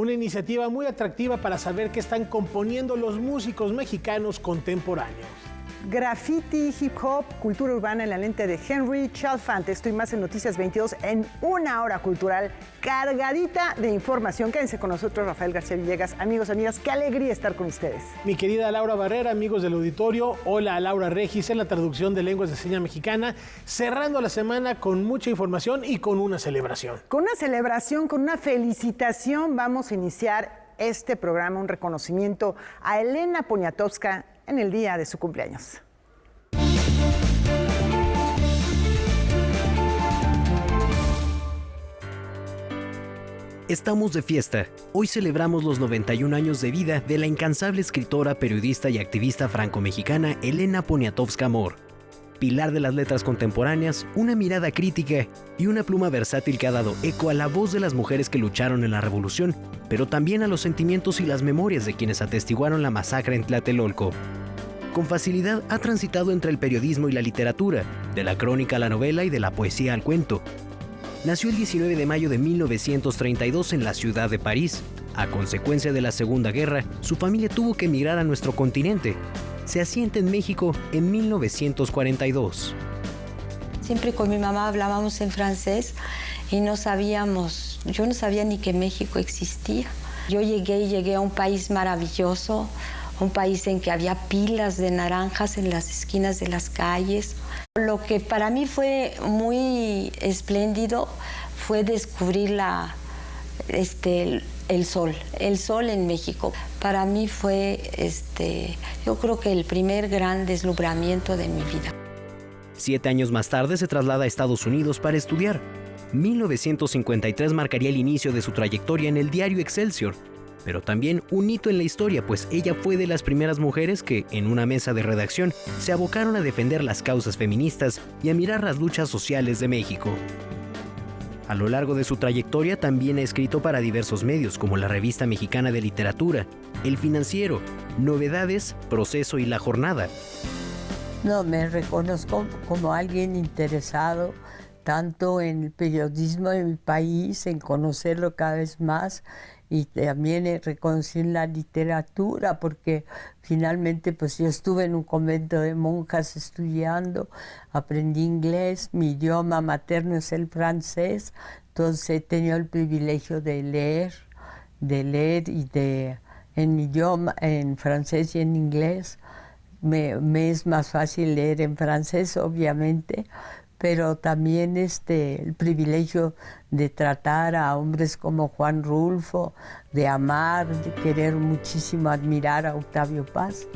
una iniciativa muy atractiva para saber qué están componiendo los músicos mexicanos contemporáneos. Graffiti, hip hop, cultura urbana en la lente de Henry Chalfant. Estoy más en Noticias 22 en una hora cultural cargadita de información. Quédense con nosotros, Rafael García Villegas. Amigos, amigas, qué alegría estar con ustedes. Mi querida Laura Barrera, amigos del auditorio, hola a Laura Regis en la traducción de lenguas de señas mexicana, cerrando la semana con mucha información y con una celebración. Con una celebración, con una felicitación, vamos a iniciar este programa, un reconocimiento a Elena Poniatowska en el día de su cumpleaños. Estamos de fiesta. Hoy celebramos los 91 años de vida de la incansable escritora, periodista y activista franco-mexicana Elena Poniatowska Amor. Pilar de las letras contemporáneas, una mirada crítica y una pluma versátil que ha dado eco a la voz de las mujeres que lucharon en la revolución, pero también a los sentimientos y las memorias de quienes atestiguaron la masacre en Tlatelolco. Con facilidad ha transitado entre el periodismo y la literatura, de la crónica a la novela y de la poesía al cuento. Nació el 19 de mayo de 1932 en la ciudad de París. A consecuencia de la Segunda Guerra, su familia tuvo que emigrar a nuestro continente. Se asienta en México en 1942. Siempre con mi mamá hablábamos en francés y yo no sabía ni que México existía. Yo llegué a un país maravilloso, un país en que había pilas de naranjas en las esquinas de las calles. Lo que para mí fue muy espléndido fue descubrir el sol en México. Para mí fue, yo creo que el primer gran deslumbramiento de mi vida. 7 años más tarde se traslada a Estados Unidos para estudiar. 1953 marcaría el inicio de su trayectoria en el diario Excelsior, pero también un hito en la historia, pues ella fue de las primeras mujeres que, en una mesa de redacción, se abocaron a defender las causas feministas y a mirar las luchas sociales de México. A lo largo de su trayectoria también ha escrito para diversos medios como la Revista Mexicana de Literatura, El Financiero, Novedades, Proceso y La Jornada. No, me reconozco como alguien interesado tanto en el periodismo de mi país, en conocerlo cada vez más, y también reconocí en la literatura, porque finalmente pues yo estuve en un convento de monjas estudiando, aprendí inglés, mi idioma materno es el francés, entonces he tenido el privilegio de leer en mi idioma, en francés y en inglés. Me es más fácil leer en francés, obviamente, pero también el privilegio de tratar a hombres como Juan Rulfo, de amar, de querer muchísimo, admirar a Octavio Paz.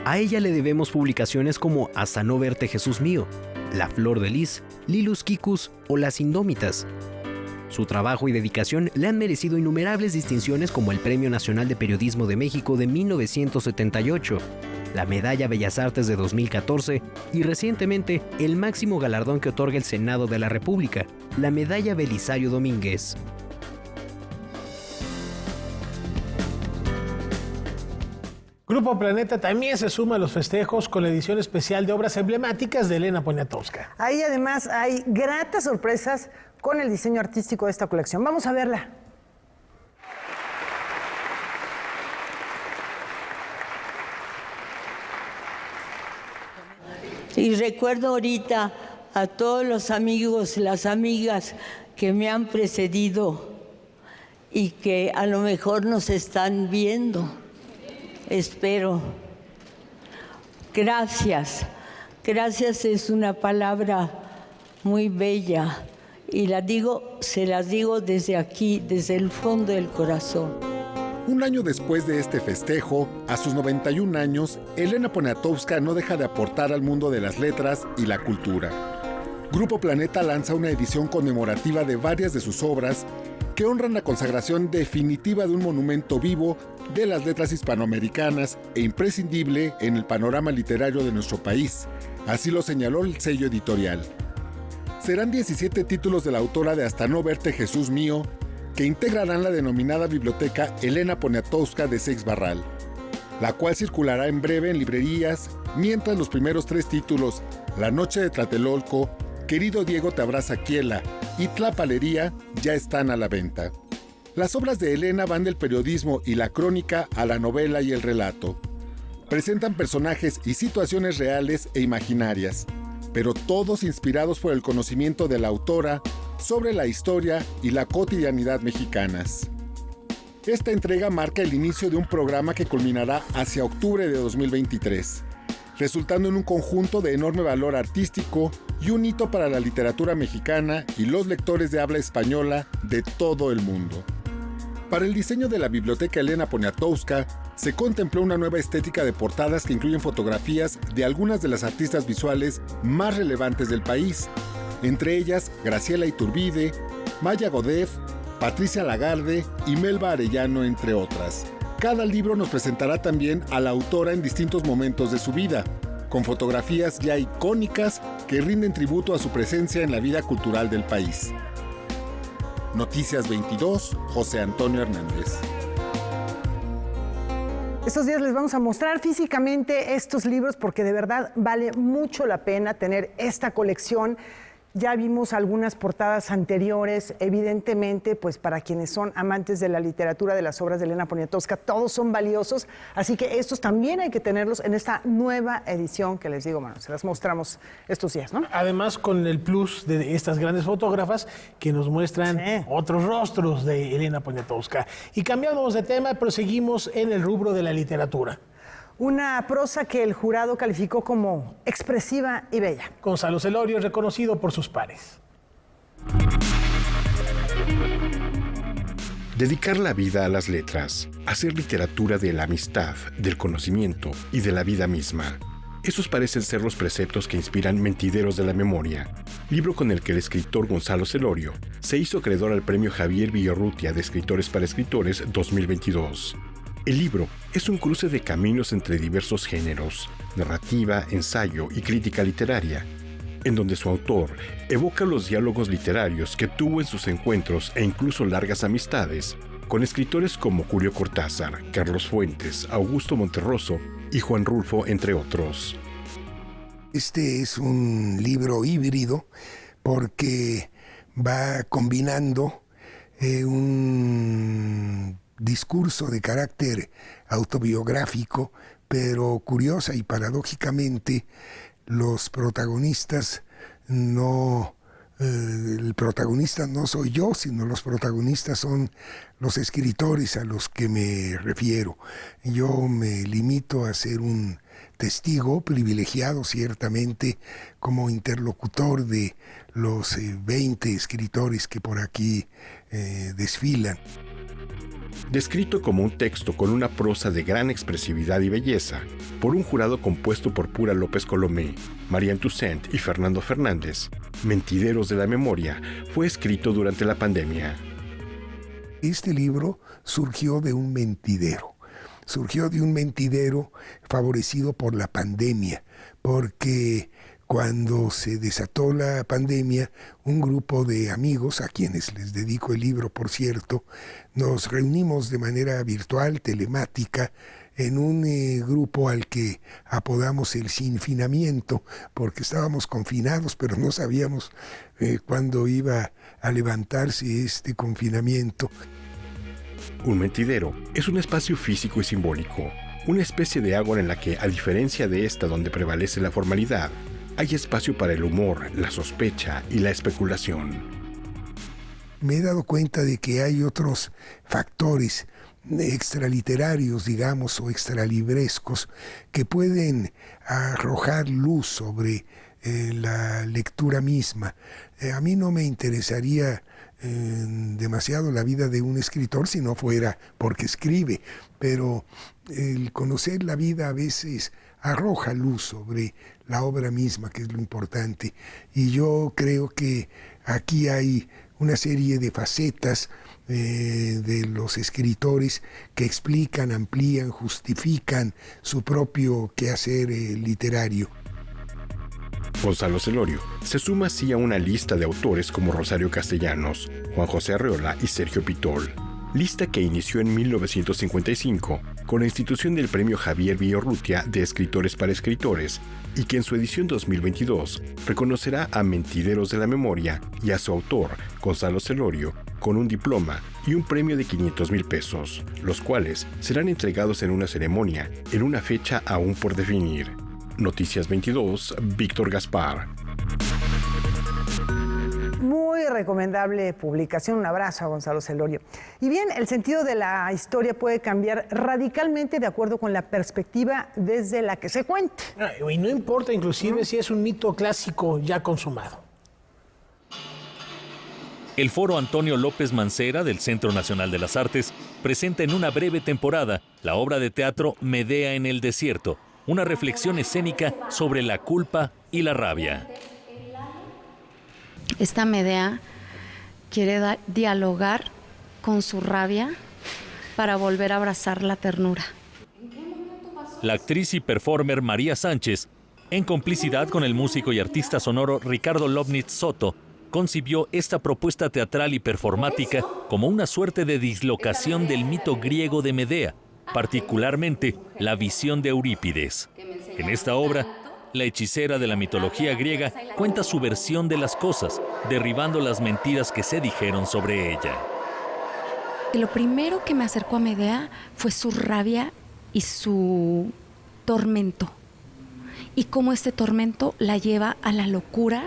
A ella le debemos publicaciones como Hasta no verte Jesús mío, La flor de lis, Lilus Kikus o Las indómitas. Su trabajo y dedicación le han merecido innumerables distinciones como el Premio Nacional de Periodismo de México de 1978, la Medalla Bellas Artes de 2014 y recientemente el máximo galardón que otorga el Senado de la República, la Medalla Belisario Domínguez. Grupo Planeta también se suma a los festejos con la edición especial de obras emblemáticas de Elena Poniatowska. Ahí además hay gratas sorpresas con el diseño artístico de esta colección. Vamos a verla. Y recuerdo ahorita a todos los amigos y las amigas que me han precedido y que a lo mejor nos están viendo. Espero. Gracias. Gracias es una palabra muy bella y se las digo desde aquí, desde el fondo del corazón. Un año después de este festejo, a sus 91 años, Elena Poniatowska no deja de aportar al mundo de las letras y la cultura. Grupo Planeta lanza una edición conmemorativa de varias de sus obras que honran la consagración definitiva de un monumento vivo de las letras hispanoamericanas e imprescindible en el panorama literario de nuestro país. Así lo señaló el sello editorial. Serán 17 títulos de la autora de Hasta no verte Jesús mío, que integrarán la denominada Biblioteca Elena Poniatowska de Seix Barral, la cual circulará en breve en librerías, mientras los primeros 3 títulos, La noche de Tlatelolco, Querido Diego te abraza Quiela y Tlapalería, ya están a la venta. Las obras de Elena van del periodismo y la crónica a la novela y el relato. Presentan personajes y situaciones reales e imaginarias, pero todos inspirados por el conocimiento de la autora sobre la historia y la cotidianidad mexicanas. Esta entrega marca el inicio de un programa que culminará hacia octubre de 2023, resultando en un conjunto de enorme valor artístico y un hito para la literatura mexicana y los lectores de habla española de todo el mundo. Para el diseño de la Biblioteca Elena Poniatowska, se contempló una nueva estética de portadas que incluyen fotografías de algunas de las artistas visuales más relevantes del país, entre ellas Graciela Iturbide, Maya Godef, Patricia Lagarde y Melba Arellano, entre otras. Cada libro nos presentará también a la autora en distintos momentos de su vida, con fotografías ya icónicas que rinden tributo a su presencia en la vida cultural del país. Noticias 22, José Antonio Hernández. Estos días les vamos a mostrar físicamente estos libros porque de verdad vale mucho la pena tener esta colección. Ya vimos algunas portadas anteriores, evidentemente, pues para quienes son amantes de la literatura, de las obras de Elena Poniatowska, todos son valiosos, así que estos también hay que tenerlos en esta nueva edición que les digo, bueno, se las mostramos estos días, ¿no? Además, con el plus de estas grandes fotógrafas que nos muestran otros rostros de Elena Poniatowska. Y cambiamos de tema, pero seguimos en el rubro de la literatura. Una prosa que el jurado calificó como expresiva y bella. Gonzalo Celorio es reconocido por sus pares. Dedicar la vida a las letras, hacer literatura de la amistad, del conocimiento y de la vida misma. Esos parecen ser los preceptos que inspiran Mentideros de la Memoria, libro con el que el escritor Gonzalo Celorio se hizo acreedor al premio Javier Villaurrutia de Escritores para Escritores 2022. El libro es un cruce de caminos entre diversos géneros, narrativa, ensayo y crítica literaria, en donde su autor evoca los diálogos literarios que tuvo en sus encuentros e incluso largas amistades con escritores como Julio Cortázar, Carlos Fuentes, Augusto Monterroso y Juan Rulfo, entre otros. Este es un libro híbrido porque va combinando un discurso de carácter autobiográfico, pero curiosa y paradójicamente los protagonistas el protagonista no soy yo, sino los protagonistas son los escritores a los que me refiero. Yo me limito a ser un testigo privilegiado, ciertamente, como interlocutor de los 20 escritores que por aquí desfilan. Descrito como un texto con una prosa de gran expresividad y belleza, por un jurado compuesto por Pura López Colomé, Marianne Toussaint y Fernando Fernández, Mentideros de la Memoria fue escrito durante la pandemia. Este libro surgió de un mentidero. Surgió de un mentidero favorecido por la pandemia, porque cuando se desató la pandemia, un grupo de amigos, a quienes les dedico el libro, por cierto, nos reunimos de manera virtual, telemática, en un grupo al que apodamos el Sinfinamiento, porque estábamos confinados, pero no sabíamos cuándo iba a levantarse este confinamiento. Un mentidero es un espacio físico y simbólico, una especie de ágora en la que, a diferencia de esta donde prevalece la formalidad, hay espacio para el humor, la sospecha y la especulación. Me he dado cuenta de que hay otros factores extraliterarios, digamos, o extralibrescos, que pueden arrojar luz sobre la lectura misma. A mí no me interesaría demasiado la vida de un escritor si no fuera porque escribe, pero el conocer la vida a veces arroja luz sobre la obra misma, que es lo importante. Y yo creo que aquí hay una serie de facetas de los escritores que explican, amplían, justifican su propio quehacer literario. Gonzalo Celorio se suma así a una lista de autores como Rosario Castellanos, Juan José Arreola y Sergio Pitol, lista que inició en 1955 con la institución del premio Javier Villaurrutia de Escritores para Escritores y que en su edición 2022 reconocerá a Mentideros de la Memoria y a su autor, Gonzalo Celorio, con un diploma y un premio de 500,000 pesos, los cuales serán entregados en una ceremonia en una fecha aún por definir. Noticias 22, Víctor Gaspar. Muy recomendable publicación. Un abrazo a Gonzalo Celorio. Y bien, el sentido de la historia puede cambiar radicalmente de acuerdo con la perspectiva desde la que se cuente. Y no importa inclusive si es un mito clásico ya consumado. El Foro Antonio López Mancera del Centro Nacional de las Artes presenta en una breve temporada la obra de teatro Medea en el desierto, una reflexión escénica sobre la culpa y la rabia. Esta Medea quiere dialogar con su rabia para volver a abrazar la ternura. La actriz y performer María Sánchez, en complicidad con el músico y artista sonoro Ricardo Lobnitz Soto, concibió esta propuesta teatral y performática como una suerte de dislocación del mito griego de Medea, particularmente la visión de Eurípides. En esta obra, la hechicera de la mitología griega cuenta su versión de las cosas, derribando las mentiras que se dijeron sobre ella. Lo primero que me acercó a Medea fue su rabia y su tormento. Y cómo este tormento la lleva a la locura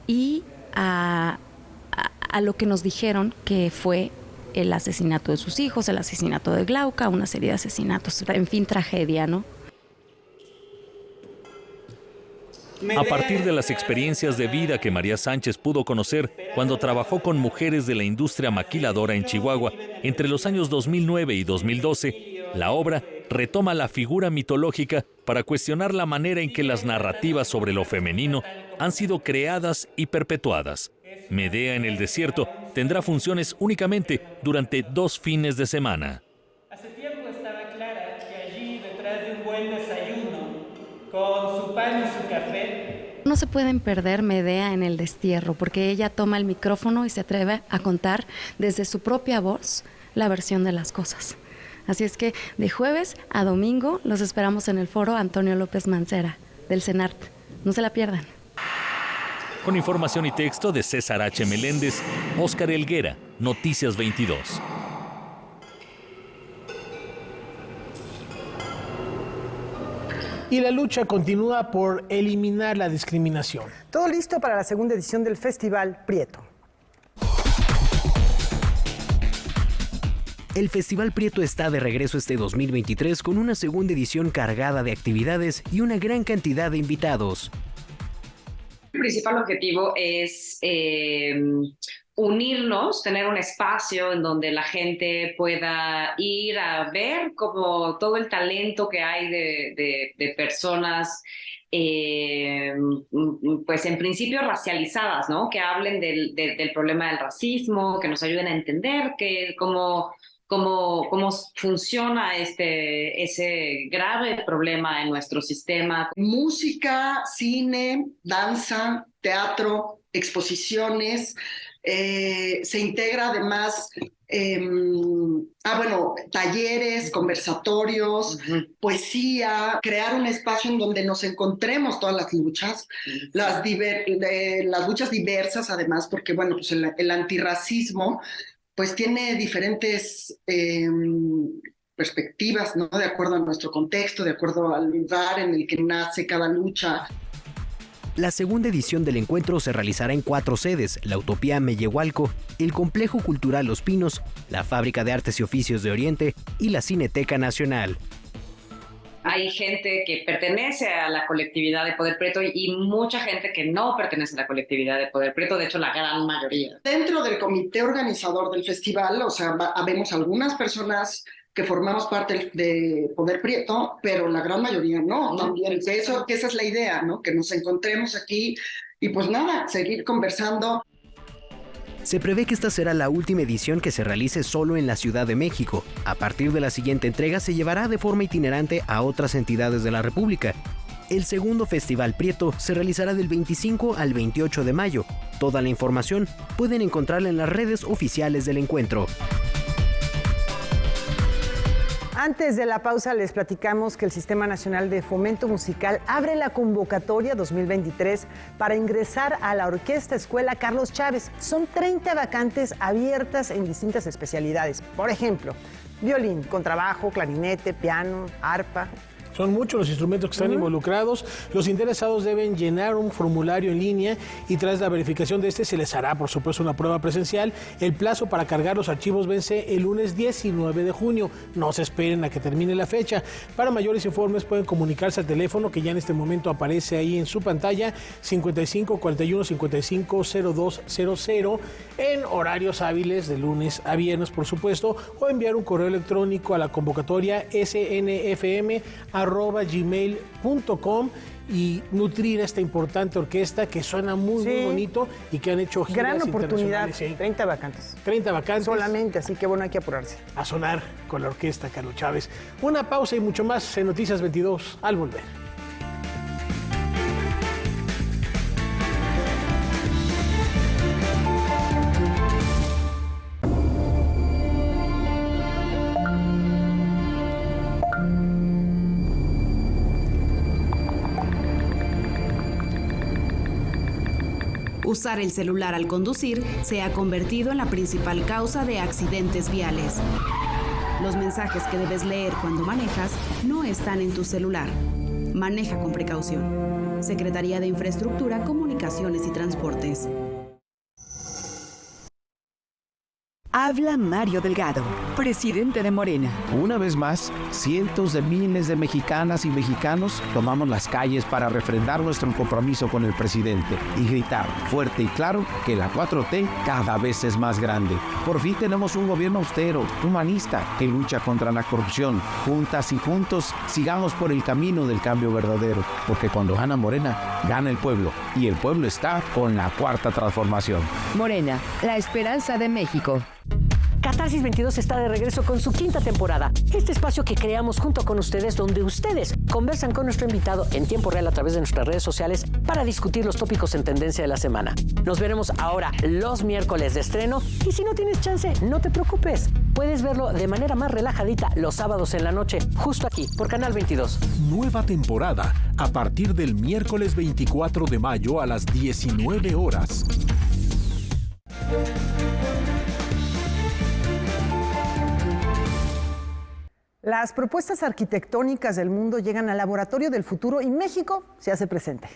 y a lo que nos dijeron que fue el asesinato de sus hijos, el asesinato de Glauca, una serie de asesinatos, en fin, tragedia, ¿no? A partir de las experiencias de vida que María Sánchez pudo conocer cuando trabajó con mujeres de la industria maquiladora en Chihuahua entre los años 2009 y 2012, la obra retoma la figura mitológica para cuestionar la manera en que las narrativas sobre lo femenino han sido creadas y perpetuadas. Medea en el desierto tendrá funciones únicamente durante 2 fines de semana. Hace tiempo estaba clara que allí, detrás de un buen desayuno, con su pan y su café... No se pueden perder Medea en el destierro, porque ella toma el micrófono y se atreve a contar desde su propia voz la versión de las cosas. Así es que de jueves a domingo los esperamos en el Foro Antonio López Mancera del CENART. No se la pierdan. Con información y texto de César H. Meléndez, Óscar Helguera, Noticias 22. Y la lucha continúa por eliminar la discriminación. Todo listo para la segunda edición del Festival Prieto. El Festival Prieto está de regreso este 2023 con una segunda edición cargada de actividades y una gran cantidad de invitados. El principal objetivo es unirnos, tener un espacio en donde la gente pueda ir a ver como todo el talento que hay de personas, pues en principio racializadas, ¿no? Que hablen del problema del racismo, que nos ayuden a entender cómo funciona ese grave problema en nuestro sistema. Música, cine, danza, teatro, exposiciones. Se integra además talleres, conversatorios, poesía, crear un espacio en donde nos encontremos todas las luchas, las luchas diversas además, porque bueno, pues el antirracismo pues tiene diferentes perspectivas, ¿no? De acuerdo a nuestro contexto, de acuerdo al lugar en el que nace cada lucha. La segunda edición del encuentro se realizará en 4 sedes: la Utopía Mellehualco, el Complejo Cultural Los Pinos, la Fábrica de Artes y Oficios de Oriente y la Cineteca Nacional. Hay gente que pertenece a la colectividad de Poder Prieto y mucha gente que no pertenece a la colectividad de Poder Prieto, de hecho la gran mayoría. Dentro del comité organizador del festival, o sea, habemos algunas personas que formamos parte de Poder Prieto, pero la gran mayoría no, también. Que esa es la idea, ¿no? Que nos encontremos aquí y pues nada, seguir conversando. Se prevé que esta será la última edición que se realice solo en la Ciudad de México. A partir de la siguiente entrega se llevará de forma itinerante a otras entidades de la República. El segundo Festival Prieto se realizará del 25 al 28 de mayo. Toda la información pueden encontrarla en las redes oficiales del encuentro. Antes de la pausa les platicamos que el Sistema Nacional de Fomento Musical abre la convocatoria 2023 para ingresar a la Orquesta Escuela Carlos Chávez. Son 30 vacantes abiertas en distintas especialidades. Por ejemplo, violín, contrabajo, clarinete, piano, arpa. Son muchos los instrumentos que están involucrados. Los interesados deben llenar un formulario en línea y tras la verificación de este se les hará, por supuesto, una prueba presencial. El plazo para cargar los archivos vence el lunes 19 de junio. No se esperen a que termine la fecha. Para mayores informes pueden comunicarse al teléfono que ya en este momento aparece ahí en su pantalla, 55 41 55 0200, en horarios hábiles de lunes a viernes, por supuesto, o enviar un correo electrónico a la convocatoria snfm@gmail.com y nutrir esta importante orquesta que suena muy bonito y que han hecho giras gran oportunidad, internacionales. 30 vacantes. 30 vacantes. Solamente, así que bueno, hay que apurarse. A sonar con la orquesta Carlos Chávez. Una pausa y mucho más en Noticias 22 al volver. Usar el celular al conducir se ha convertido en la principal causa de accidentes viales. Los mensajes que debes leer cuando manejas no están en tu celular. Maneja con precaución. Secretaría de Infraestructura, Comunicaciones y Transportes. Habla Mario Delgado, presidente de Morena. Una vez más, cientos de miles de mexicanas y mexicanos tomamos las calles para refrendar nuestro compromiso con el presidente y gritar fuerte y claro que la 4T cada vez es más grande. Por fin tenemos un gobierno austero, humanista, que lucha contra la corrupción. Juntas y juntos, sigamos por el camino del cambio verdadero, porque cuando gana Morena, gana el pueblo, y el pueblo está con la Cuarta Transformación. Morena, la esperanza de México. Catarsis 22 está de regreso con su quinta temporada. Este espacio que creamos junto con ustedes, donde ustedes conversan con nuestro invitado en tiempo real a través de nuestras redes sociales para discutir los tópicos en tendencia de la semana. Nos veremos ahora los miércoles de estreno y si no tienes chance, no te preocupes. Puedes verlo de manera más relajadita los sábados en la noche, justo aquí, por Canal 22. Nueva temporada a partir del miércoles 24 de mayo a las 19 horas. Las propuestas arquitectónicas del mundo llegan al Laboratorio del Futuro y México se hace presente.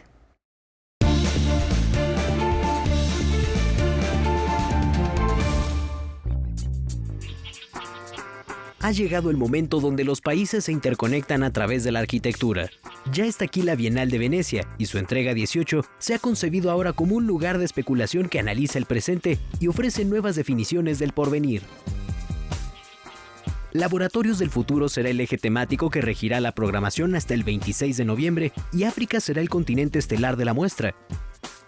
Ha llegado el momento donde los países se interconectan a través de la arquitectura. Ya está aquí la Bienal de Venecia y su entrega 18 se ha concebido ahora como un lugar de especulación que analiza el presente y ofrece nuevas definiciones del porvenir. Laboratorios del Futuro será el eje temático que regirá la programación hasta el 26 de noviembre y África será el continente estelar de la muestra.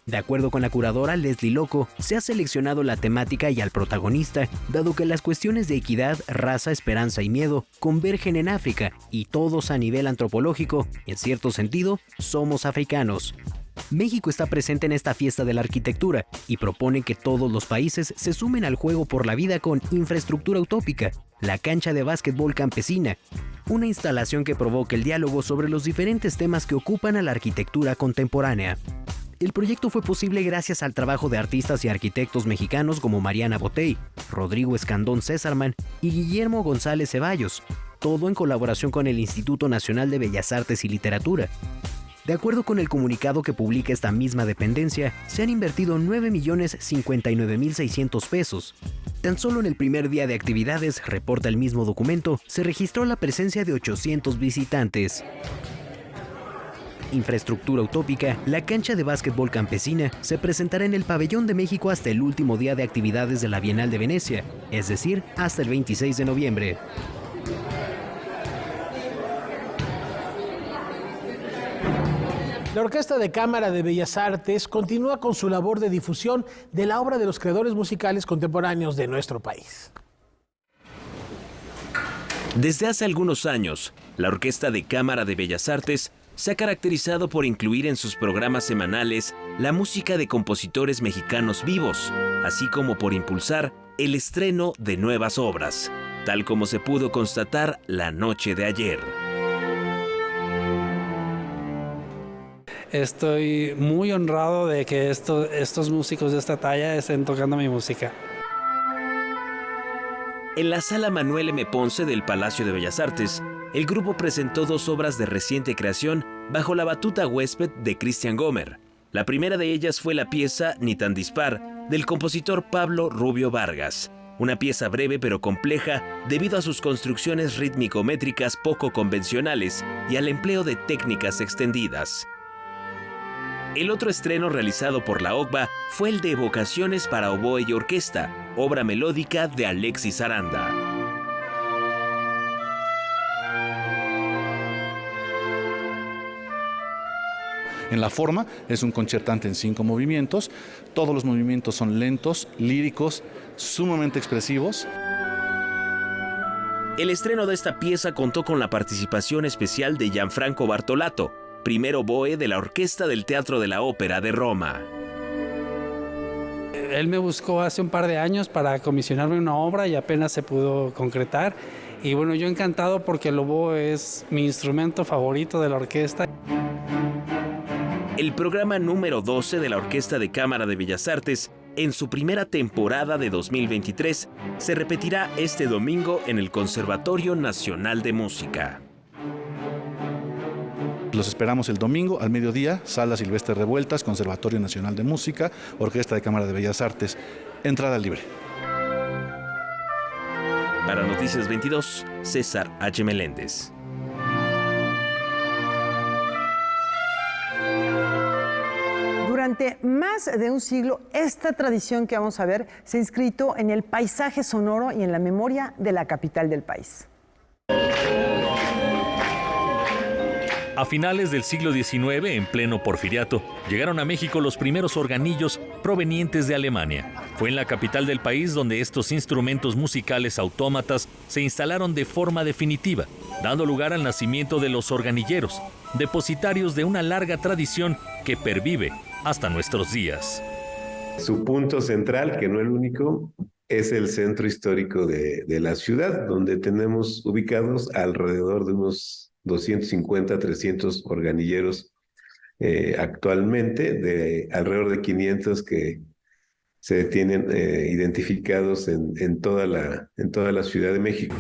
De acuerdo con la curadora Leslie Loco, se ha seleccionado la temática y al protagonista, dado que las cuestiones de equidad, raza, esperanza y miedo convergen en África y todos a nivel antropológico, en cierto sentido, somos africanos. México está presente en esta fiesta de la arquitectura y propone que todos los países se sumen al juego por la vida con Infraestructura Utópica, la cancha de básquetbol campesina, una instalación que provoca el diálogo sobre los diferentes temas que ocupan a la arquitectura contemporánea. El proyecto fue posible gracias al trabajo de artistas y arquitectos mexicanos como Mariana Botey, Rodrigo Escandón Césarman y Guillermo González Ceballos, todo en colaboración con el Instituto Nacional de Bellas Artes y Literatura. De acuerdo con el comunicado que publica esta misma dependencia, se han invertido 9,059,600 pesos. Tan solo en el primer día de actividades, reporta el mismo documento, se registró la presencia de 800 visitantes. Infraestructura Utópica, la cancha de básquetbol campesina, se presentará en el Pabellón de México hasta el último día de actividades de la Bienal de Venecia, es decir, hasta el 26 de noviembre. La Orquesta de Cámara de Bellas Artes continúa con su labor de difusión de la obra de los creadores musicales contemporáneos de nuestro país. Desde hace algunos años, la Orquesta de Cámara de Bellas Artes se ha caracterizado por incluir en sus programas semanales la música de compositores mexicanos vivos, así como por impulsar el estreno de nuevas obras. tal como se pudo constatar la noche de ayer. Estoy muy honrado de que estos músicos de esta talla estén tocando mi música. En la Sala Manuel M. Ponce del Palacio de Bellas Artes, el grupo presentó 2 obras de reciente creación bajo la batuta huésped de Christian Gomer. La primera de ellas fue la pieza Ni tan dispar, del compositor Pablo Rubio Vargas. Una pieza breve pero compleja debido a sus construcciones rítmico-métricas poco convencionales y al empleo de técnicas extendidas. El otro estreno realizado por la OCBA fue el de Evocaciones para oboe y orquesta, obra melódica de Alexis Aranda. En la forma es un concertante en 5 movimientos. Todos los movimientos son lentos, líricos, sumamente expresivos. El estreno de esta pieza contó con la participación especial de Gianfranco Bartolato, primer oboe de la Orquesta del Teatro de la Ópera de Roma. Él me buscó hace un par de años para comisionarme una obra y apenas se pudo concretar. Y bueno, yo encantado porque el oboe es mi instrumento favorito de la orquesta. El programa número 12 de la Orquesta de Cámara de Bellas Artes, en su primera temporada de 2023, se repetirá este domingo en el Conservatorio Nacional de Música. Los esperamos el domingo al mediodía, Sala Silvestre Revueltas, Conservatorio Nacional de Música, Orquesta de Cámara de Bellas Artes. Entrada libre. Para Noticias 22, César H. Meléndez. Durante más de un siglo, esta tradición que vamos a ver se ha inscrito en el paisaje sonoro y en la memoria de la capital del país. A finales del siglo XIX, en pleno porfiriato, llegaron a México los primeros organillos provenientes de Alemania. Fue en la capital del país donde estos instrumentos musicales autómatas se instalaron de forma definitiva, dando lugar al nacimiento de los organilleros, depositarios de una larga tradición que pervive hasta nuestros días. Su punto central, que no el único, es el centro histórico de la ciudad, donde tenemos ubicados alrededor de unos 250, 300 organilleros actualmente, de alrededor de 500 que se tienen identificados en toda la Ciudad de México.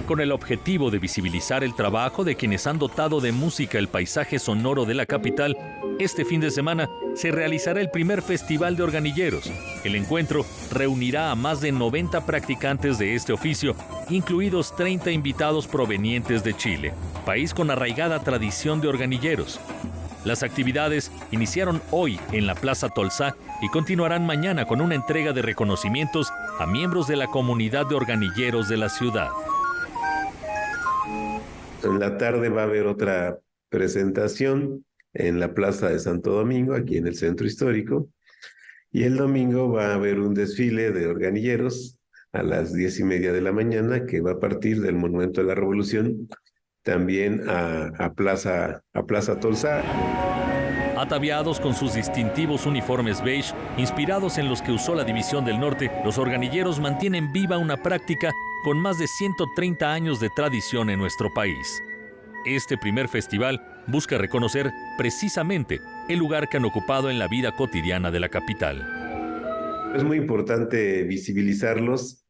Con el objetivo de visibilizar el trabajo de quienes han dotado de música el paisaje sonoro de la capital, este fin de semana se realizará el primer Festival de Organilleros. El encuentro reunirá a más de 90 practicantes de este oficio, incluidos 30 invitados provenientes de Chile, país con arraigada tradición de organilleros. Las actividades iniciaron hoy en la Plaza Tolsá y continuarán mañana con una entrega de reconocimientos a miembros de la comunidad de organilleros de la ciudad. En la tarde va a haber otra presentación en la Plaza de Santo Domingo, aquí en el Centro Histórico, y el domingo va a haber un desfile de organilleros a las 10:30 de la mañana, que va a partir del Monumento de la Revolución también a Plaza Tolsá. Ataviados con sus distintivos uniformes beige, inspirados en los que usó la División del Norte, los organilleros mantienen viva una práctica con más de 130 años de tradición en nuestro país. Este primer festival busca reconocer precisamente el lugar que han ocupado en la vida cotidiana de la capital. Es muy importante visibilizarlos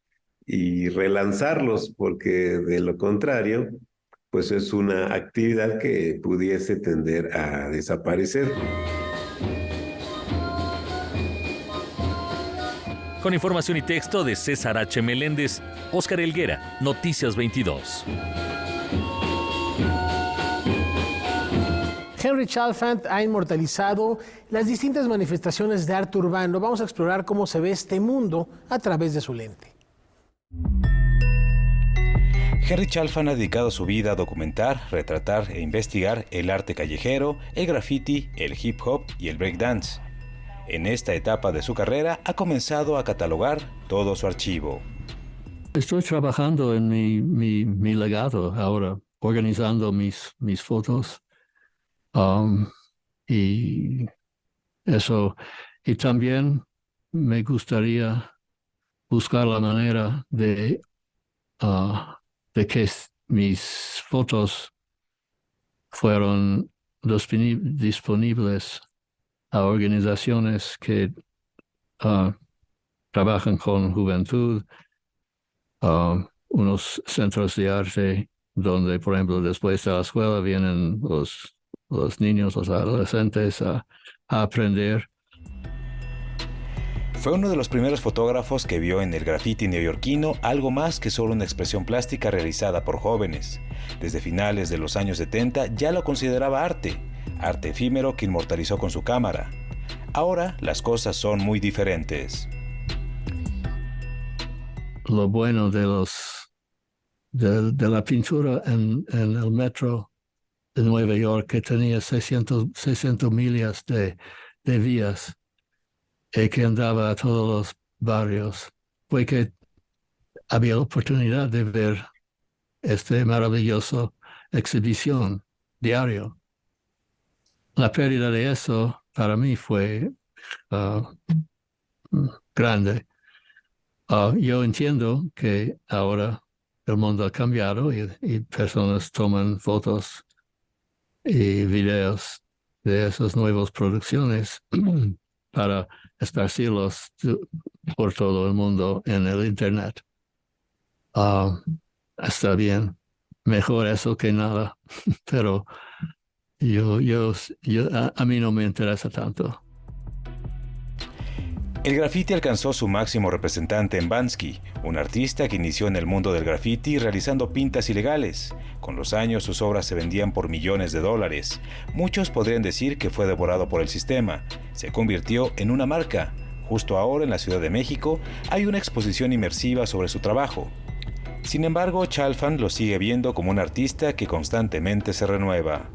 y relanzarlos, porque de lo contrario, pues es una actividad que pudiese tender a desaparecer. Con información y texto de César H. Meléndez, Óscar Helguera, Noticias 22. Henry Chalfant ha inmortalizado las distintas manifestaciones de arte urbano. Vamos a explorar cómo se ve este mundo a través de su lente. Henry Chalfant ha dedicado su vida a documentar, retratar e investigar el arte callejero, el graffiti, el hip hop y el breakdance. En esta etapa de su carrera ha comenzado a catalogar todo su archivo. Estoy trabajando en mi legado ahora, organizando mis fotos. Y eso, y también me gustaría buscar la manera de que mis fotos fueron disponibles a organizaciones que trabajan con juventud, unos centros de arte donde, por ejemplo, después de la escuela vienen los niños, los adolescentes a aprender. Fue uno de los primeros fotógrafos que vio en el graffiti neoyorquino algo más que solo una expresión plástica realizada por jóvenes. Desde finales de los años 70 ya lo consideraba arte efímero que inmortalizó con su cámara. Ahora las cosas son muy diferentes. Lo bueno de la pintura en el metro de Nueva York, que tenía 600 millas de vías, y que andaba a todos los barrios, fue que había oportunidad de ver esta maravillosa exhibición diario. La pérdida de eso para mí fue grande. Yo entiendo que ahora el mundo ha cambiado y personas toman fotos y videos de esas nuevas producciones para esparcirlos por todo el mundo en el Internet. Está bien, mejor eso que nada, pero a mí no me interesa tanto. El graffiti alcanzó su máximo representante en Banksy, un artista que inició en el mundo del graffiti realizando pintas ilegales. Con los años sus obras se vendían por millones de dólares. Muchos podrían decir que fue devorado por el sistema. Se convirtió en una marca. Justo ahora en la Ciudad de México hay una exposición inmersiva sobre su trabajo. Sin embargo, Chalfant lo sigue viendo como un artista que constantemente se renueva.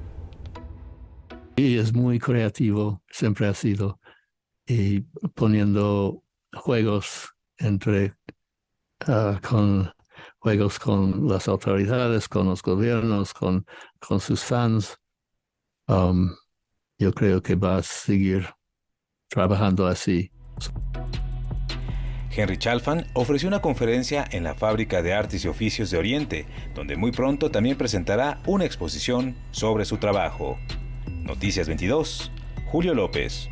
Y es muy creativo, siempre ha sido. Y poniendo juegos con las autoridades, con los gobiernos, con sus fans. Yo creo que va a seguir trabajando así. Henry Chalfant ofreció una conferencia en la Fábrica de Artes y Oficios de Oriente, donde muy pronto también presentará una exposición sobre su trabajo. Noticias 22, Julio López.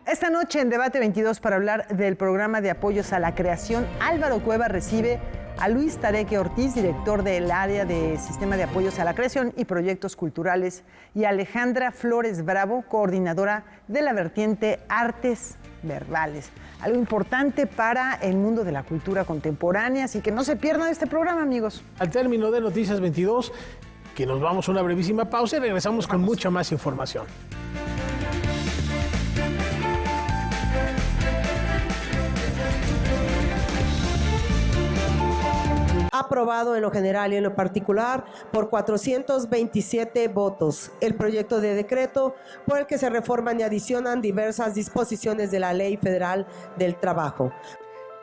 Esta noche en Debate 22, para hablar del programa de apoyos a la creación, Álvaro Cueva recibe a Luis Tareque Ortiz, director del área de Sistema de Apoyos a la Creación y Proyectos Culturales, y Alejandra Flores Bravo, coordinadora de la vertiente Artes Verbales. Algo importante para el mundo de la cultura contemporánea, así que no se pierdan este programa, amigos. Al término de Noticias 22, que nos vamos a una brevísima pausa y regresamos con mucha más información. Aprobado en lo general y en lo particular por 427 votos el proyecto de decreto por el que se reforman y adicionan diversas disposiciones de la Ley Federal del Trabajo.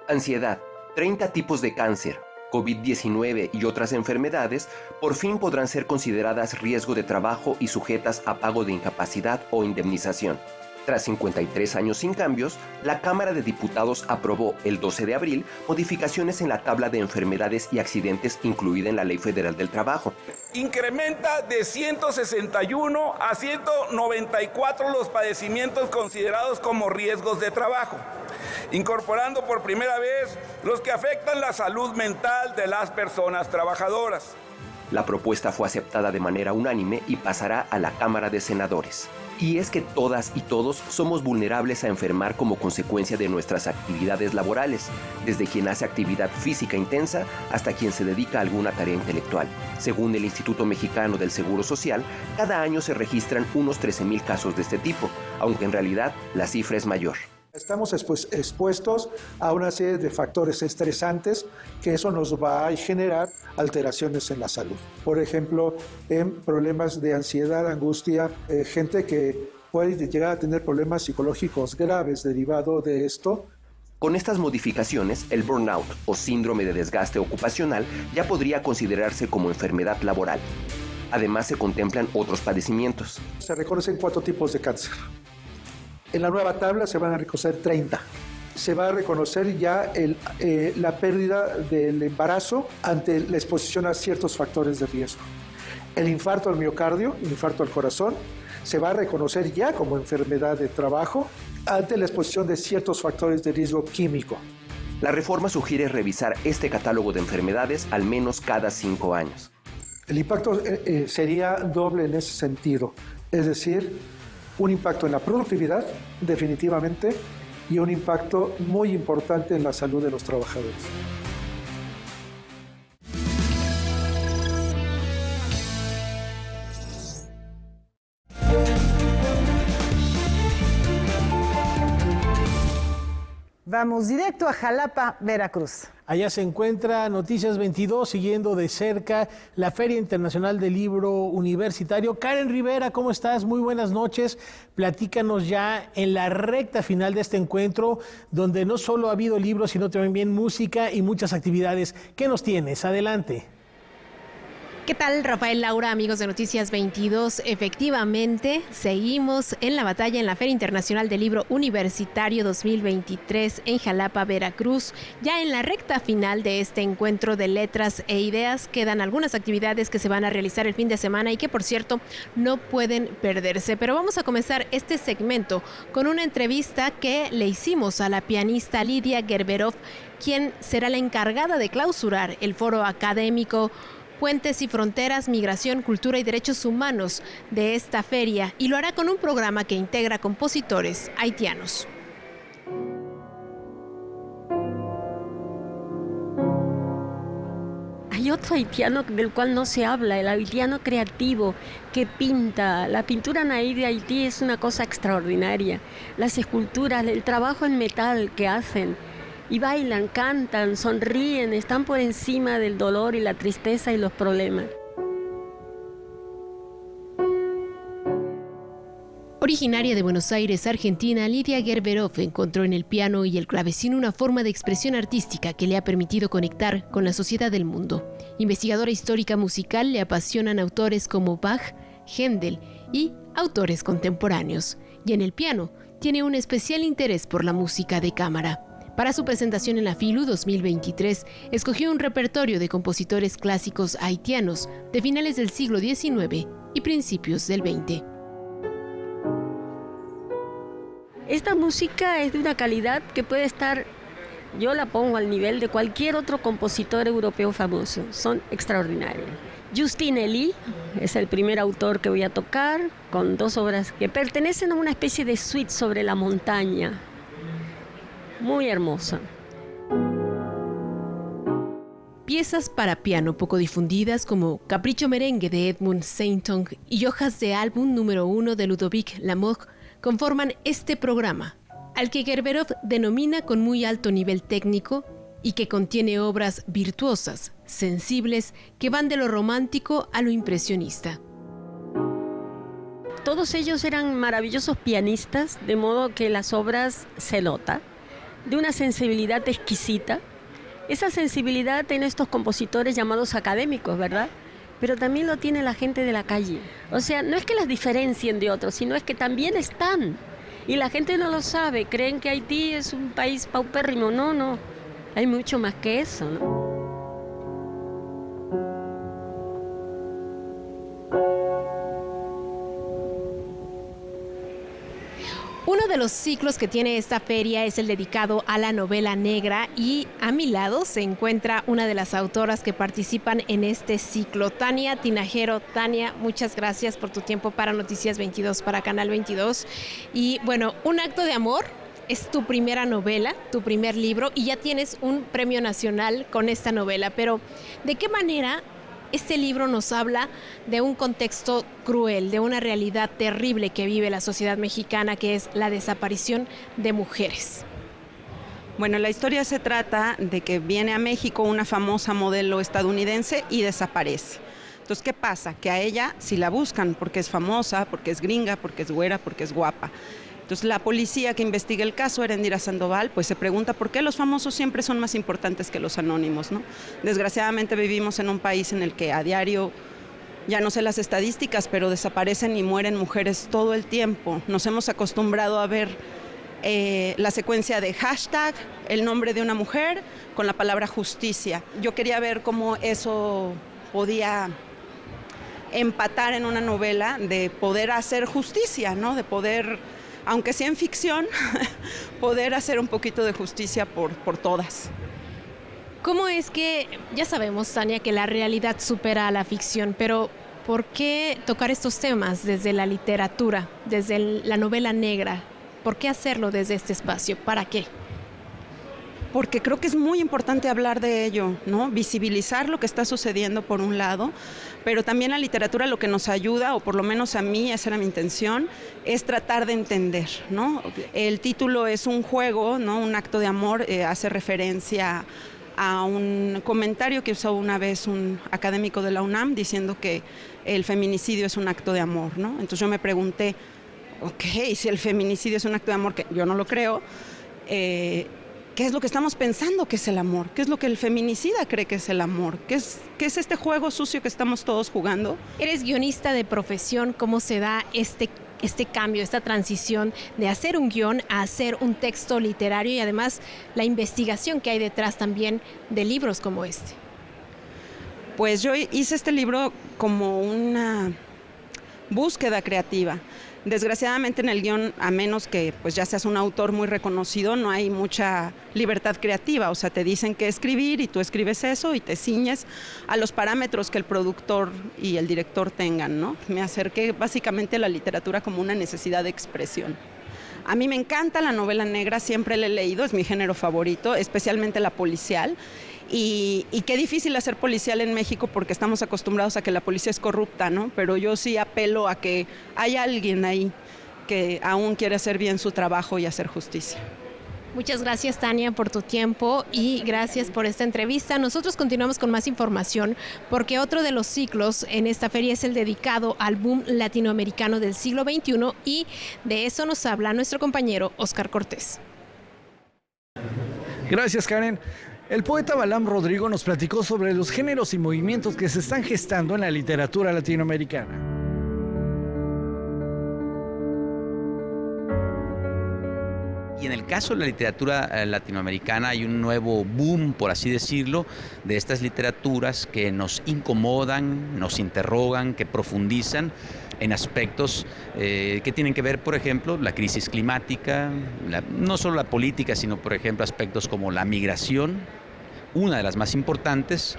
Ansiedad, 30 tipos de cáncer, COVID-19 y otras enfermedades por fin podrán ser consideradas riesgo de trabajo y sujetas a pago de incapacidad o indemnización. Tras 53 años sin cambios, la Cámara de Diputados aprobó el 12 de abril modificaciones en la tabla de enfermedades y accidentes incluida en la Ley Federal del Trabajo. Incrementa de 161 a 194 los padecimientos considerados como riesgos de trabajo, incorporando por primera vez los que afectan la salud mental de las personas trabajadoras. La propuesta fue aceptada de manera unánime y pasará a la Cámara de Senadores. Y es que todas y todos somos vulnerables a enfermar como consecuencia de nuestras actividades laborales, desde quien hace actividad física intensa hasta quien se dedica a alguna tarea intelectual. Según el Instituto Mexicano del Seguro Social, cada año se registran unos 13,000 casos de este tipo, aunque en realidad la cifra es mayor. Estamos expuestos a una serie de factores estresantes que eso nos va a generar alteraciones en la salud. Por ejemplo, en problemas de ansiedad, angustia, gente que puede llegar a tener problemas psicológicos graves derivado de esto. Con estas modificaciones, el burnout o síndrome de desgaste ocupacional ya podría considerarse como enfermedad laboral. Además, se contemplan otros padecimientos. Se reconocen 4 tipos de cáncer. En la nueva tabla se van a reconocer 30. se va a reconocer ya la pérdida del embarazo ante la exposición a ciertos factores de riesgo. El infarto al miocardio, infarto al corazón, se va a reconocer ya como enfermedad de trabajo ante la exposición de ciertos factores de riesgo químico. La reforma sugiere revisar este catálogo de enfermedades al menos cada 5 años. El impacto sería doble en ese sentido, es decir, un impacto en la productividad, definitivamente, y un impacto muy importante en la salud de los trabajadores. Vamos directo a Jalapa, Veracruz. Allá se encuentra Noticias 22, siguiendo de cerca la Feria Internacional del Libro Universitario. Karen Rivera, ¿cómo estás? Muy buenas noches. Platícanos ya en la recta final de este encuentro, donde no solo ha habido libros, sino también música y muchas actividades. ¿Qué nos tienes? Adelante. ¿Qué tal, Rafael, Laura, amigos de Noticias 22? Efectivamente, seguimos en la batalla en la Feria Internacional del Libro Universitario 2023 en Jalapa, Veracruz. Ya en la recta final de este encuentro de letras e ideas quedan algunas actividades que se van a realizar el fin de semana y que, por cierto, no pueden perderse. Pero vamos a comenzar este segmento con una entrevista que le hicimos a la pianista Lidia Gerberov, quien será la encargada de clausurar el foro académico Puentes y Fronteras, Migración, Cultura y Derechos Humanos de esta feria, y lo hará con un programa que integra compositores haitianos. Hay otro haitiano del cual no se habla, el haitiano creativo que pinta. La pintura naí de Haití es una cosa extraordinaria. Las esculturas, el trabajo en metal que hacen. Y bailan, cantan, sonríen, están por encima del dolor y la tristeza y los problemas. Originaria de Buenos Aires, Argentina, Lidia Gerberov encontró en el piano y el clavecín una forma de expresión artística que le ha permitido conectar con la sociedad del mundo. Investigadora histórica musical, le apasionan autores como Bach, Händel y autores contemporáneos. Y en el piano tiene un especial interés por la música de cámara. Para su presentación en la FILU 2023, escogió un repertorio de compositores clásicos haitianos de finales del siglo XIX y principios del XX. Esta música es de una calidad que puede estar, yo la pongo al nivel de cualquier otro compositor europeo famoso. Son extraordinarios. Justin Elie es el primer autor que voy a tocar, con 2 obras que pertenecen a una especie de suite sobre la montaña. Muy hermosa. Piezas para piano poco difundidas como Capricho Merengue de Edmund Sainton y hojas de álbum número 1 de Ludovic Lamour conforman este programa, al que Gerberov denomina con muy alto nivel técnico y que contiene obras virtuosas, sensibles, que van de lo romántico a lo impresionista. Todos ellos eran maravillosos pianistas, de modo que las obras se nota, de una sensibilidad exquisita. Esa sensibilidad tiene estos compositores llamados académicos, ¿verdad? Pero también lo tiene la gente de la calle. O sea, no es que las diferencien de otros, sino es que también están. Y la gente no lo sabe, creen que Haití es un país paupérrimo. No, no, hay mucho más que eso, ¿no? Uno de los ciclos que tiene esta feria es el dedicado a la novela negra, y a mi lado se encuentra una de las autoras que participan en este ciclo, Tania Tinajero. Tania, muchas gracias por tu tiempo para Noticias 22, para Canal 22. Y bueno, Un acto de amor es tu primera novela, tu primer libro, y ya tienes un premio nacional con esta novela. Pero, ¿de qué manera este libro nos habla de un contexto cruel, de una realidad terrible que vive la sociedad mexicana, que es la desaparición de mujeres? Bueno, la historia se trata de que viene a México una famosa modelo estadounidense y desaparece. Entonces, ¿qué pasa? Que a ella sí la buscan porque es famosa, porque es gringa, porque es güera, porque es guapa. Entonces, la policía que investiga el caso, Erendira Sandoval, pues se pregunta por qué los famosos siempre son más importantes que los anónimos, ¿no? Desgraciadamente vivimos en un país en el que a diario, ya no sé las estadísticas, pero desaparecen y mueren mujeres todo el tiempo. Nos hemos acostumbrado a ver la secuencia de hashtag, el nombre de una mujer con la palabra justicia. Yo quería ver cómo eso podía empatar en una novela, de poder hacer justicia, ¿no? De poder, aunque sea en ficción, poder hacer un poquito de justicia por todas. ¿Cómo es que, ya sabemos, Tania, que la realidad supera a la ficción, pero ¿por qué tocar estos temas desde la literatura, desde la novela negra? ¿Por qué hacerlo desde este espacio? ¿Para qué? Porque creo que es muy importante hablar de ello, ¿no? Visibilizar lo que está sucediendo por un lado, pero también la literatura lo que nos ayuda, o por lo menos a mí, esa era mi intención, es tratar de entender, ¿no? El título es un juego, ¿no? Un acto de amor, hace referencia a un comentario que usó una vez un académico de la UNAM diciendo que el feminicidio es un acto de amor, ¿no? Entonces yo me pregunté, ok, si el feminicidio es un acto de amor, que yo no lo creo, ¿qué es lo que estamos pensando que es el amor? ¿Qué es lo que el feminicida cree que es el amor? ¿Qué es este juego sucio que estamos todos jugando? Eres guionista de profesión, ¿cómo se da este cambio, esta transición de hacer un guión a hacer un texto literario y además la investigación que hay detrás también de libros como este? Pues yo hice este libro como una búsqueda creativa. Desgraciadamente en el guión, a menos que pues ya seas un autor muy reconocido, no hay mucha libertad creativa. O sea, te dicen qué escribir y tú escribes eso y te ciñes a los parámetros que el productor y el director tengan, ¿no? Me acerqué básicamente a la literatura como una necesidad de expresión. A mí me encanta la novela negra, siempre la he leído, es mi género favorito, especialmente la policial. Y qué difícil hacer policial en México porque estamos acostumbrados a que la policía es corrupta, ¿no? Pero yo sí apelo a que hay alguien ahí que aún quiere hacer bien su trabajo y hacer justicia. Muchas gracias, Tania, por tu tiempo y gracias por esta entrevista. Nosotros continuamos con más información porque otro de los ciclos en esta feria es el dedicado al boom latinoamericano del siglo XXI y de eso nos habla nuestro compañero Óscar Cortés. Gracias, Karen. El poeta Balam Rodrigo nos platicó sobre los géneros y movimientos que se están gestando en la literatura latinoamericana. Y en el caso de la literatura latinoamericana hay un nuevo boom, por así decirlo, de estas literaturas que nos incomodan, nos interrogan, que profundizan en aspectos que tienen que ver, por ejemplo, la crisis climática, no solo la política, sino, por ejemplo, aspectos como la migración, una de las más importantes,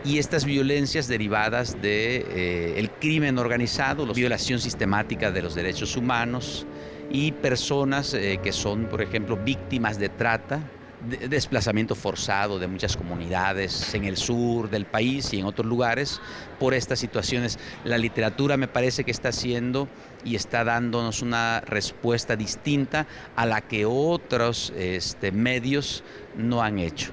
y estas violencias derivadas del crimen organizado, la violación sistemática de los derechos humanos y personas que son, por ejemplo, víctimas de trata, de desplazamiento forzado de muchas comunidades en el sur del país y en otros lugares por estas situaciones. La literatura me parece que está haciendo y está dándonos una respuesta distinta a la que otros medios no han hecho.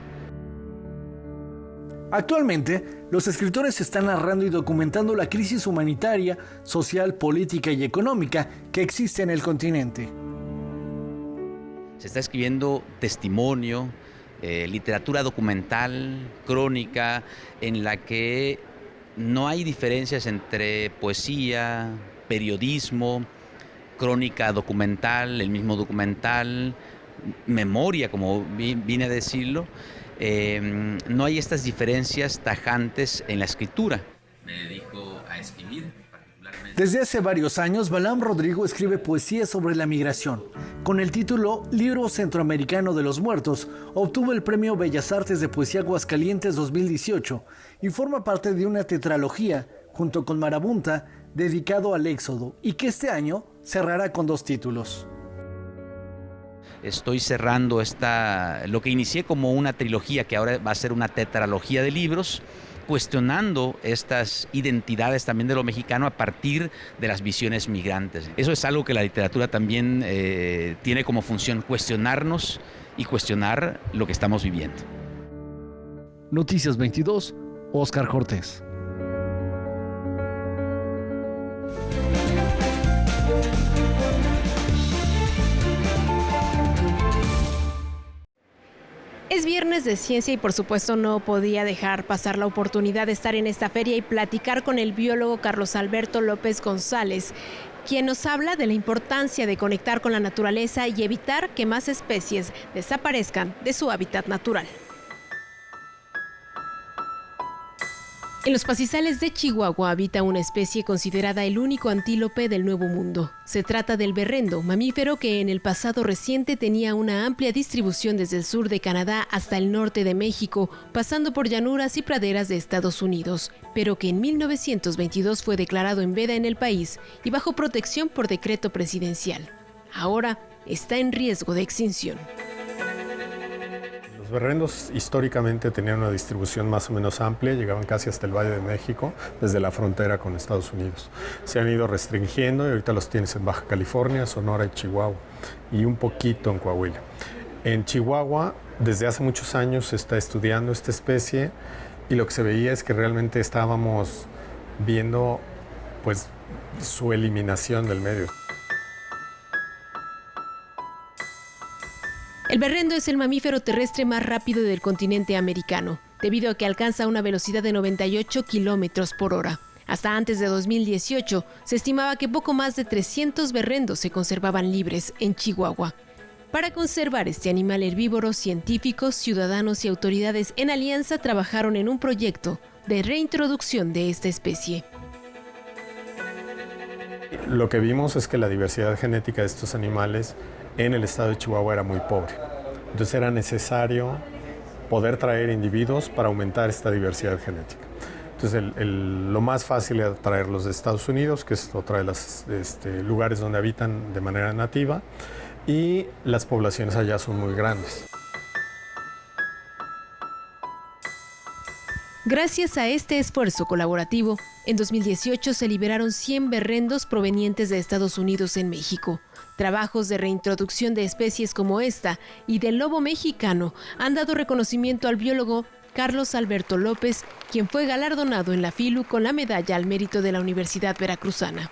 Actualmente, los escritores están narrando y documentando la crisis humanitaria, social, política y económica que existe en el continente. Se está escribiendo testimonio, literatura documental, crónica, en la que no hay diferencias entre poesía, periodismo, crónica documental, el mismo documental, memoria, como vine a decirlo. No hay estas diferencias tajantes en la escritura. Me dedico a escribir. Desde hace varios años, Balam Rodrigo escribe poesía sobre la migración. Con el título Libro Centroamericano de los Muertos, obtuvo el Premio Bellas Artes de Poesía Aguascalientes 2018 y forma parte de una tetralogía, junto con Marabunta, dedicado al Éxodo, y que este año cerrará con 2 títulos. Estoy cerrando lo que inicié como una trilogía, que ahora va a ser una tetralogía de libros, cuestionando estas identidades también de lo mexicano a partir de las visiones migrantes. Eso es algo que la literatura también tiene como función, cuestionarnos y cuestionar lo que estamos viviendo. Noticias 22, Óscar Cortés. Es viernes de ciencia y por supuesto no podía dejar pasar la oportunidad de estar en esta feria y platicar con el biólogo Carlos Alberto López González, quien nos habla de la importancia de conectar con la naturaleza y evitar que más especies desaparezcan de su hábitat natural. En los pastizales de Chihuahua habita una especie considerada el único antílope del Nuevo Mundo. Se trata del berrendo, mamífero que en el pasado reciente tenía una amplia distribución desde el sur de Canadá hasta el norte de México, pasando por llanuras y praderas de Estados Unidos, pero que en 1922 fue declarado en veda en el país y bajo protección por decreto presidencial. Ahora está en riesgo de extinción. Los berrendos históricamente tenían una distribución más o menos amplia, llegaban casi hasta el Valle de México, desde la frontera con Estados Unidos. Se han ido restringiendo y ahorita los tienes en Baja California, Sonora y Chihuahua, y un poquito en Coahuila. En Chihuahua, desde hace muchos años se está estudiando esta especie y lo que se veía es que realmente estábamos viendo pues, su eliminación del medio. El berrendo es el mamífero terrestre más rápido del continente americano, debido a que alcanza una velocidad de 98 kilómetros por hora. Hasta antes de 2018, se estimaba que poco más de 300 berrendos se conservaban libres en Chihuahua. Para conservar este animal herbívoro, científicos, ciudadanos y autoridades en alianza trabajaron en un proyecto de reintroducción de esta especie. Lo que vimos es que la diversidad genética de estos animales en el estado de Chihuahua era muy pobre. Entonces era necesario poder traer individuos para aumentar esta diversidad genética. Entonces lo más fácil era traerlos de Estados Unidos, que esto trae los lugares donde habitan de manera nativa, y las poblaciones allá son muy grandes. Gracias a este esfuerzo colaborativo, en 2018 se liberaron 100 berrendos provenientes de Estados Unidos en México. Trabajos de reintroducción de especies como esta y del lobo mexicano han dado reconocimiento al biólogo Carlos Alberto López, quien fue galardonado en la FILU con la medalla al mérito de la Universidad Veracruzana.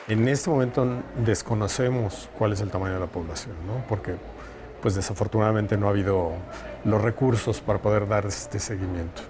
En este momento desconocemos cuál es el tamaño de la población, ¿no? Porque pues desafortunadamente no ha habido los recursos para poder dar este seguimiento.